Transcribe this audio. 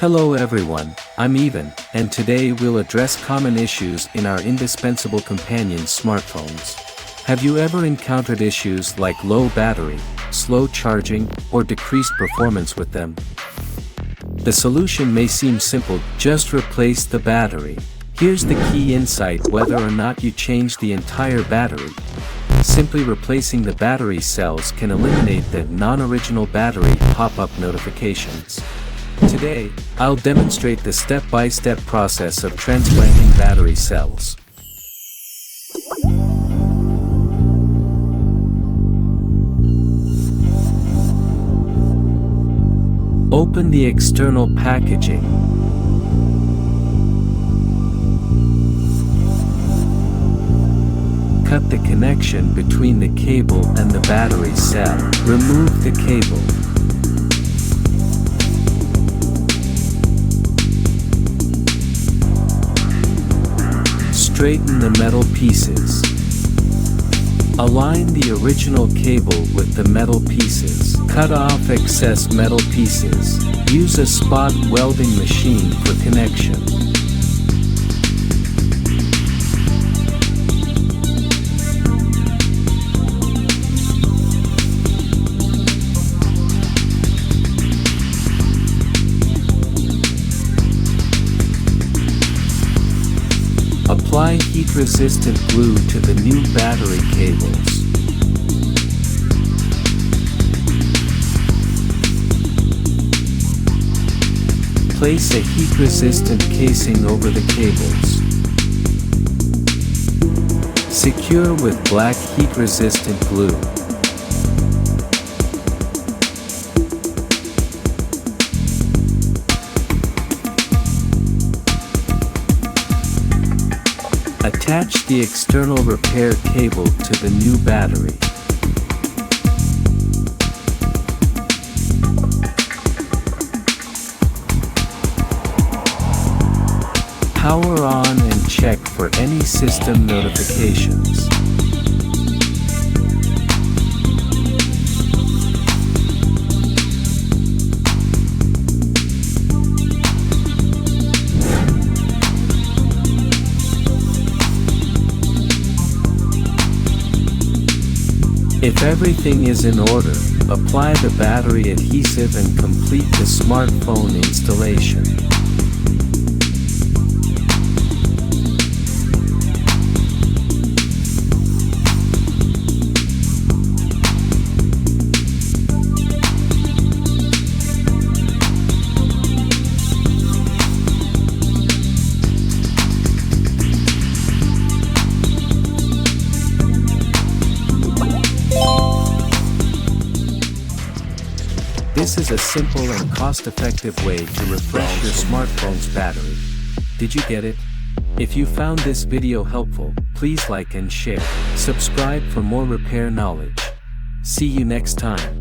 Hello everyone, I'm Evan, and today we'll address common issues in our indispensable companion smartphones. Have you ever encountered issues like low battery, slow charging, or decreased performance with them? The solution may seem simple, just replace the battery. Here's the key insight: whether or not you change the entire battery, simply replacing the battery cells can eliminate the non-original battery pop-up notifications. Today, I'll demonstrate the step-by-step process of transplanting battery cells. Open the external packaging. Cut the connection between the cable and the battery cell. Remove the cable. Straighten the metal pieces. Align the original cable with the metal pieces. Cut off excess metal pieces. Use a spot welding machine for connection. Apply heat-resistant glue to the new battery cables. Place a heat-resistant casing over the cables. Secure with black heat-resistant glue. Attach the external repair cable to the new battery. Power on and check for any system notifications. If everything is in order, apply the battery adhesive and complete the smartphone installation. This is a simple and cost-effective way to refresh your smartphone's battery. Did you get it? If you found this video helpful, please like and share. Subscribe for more repair knowledge. See you next time.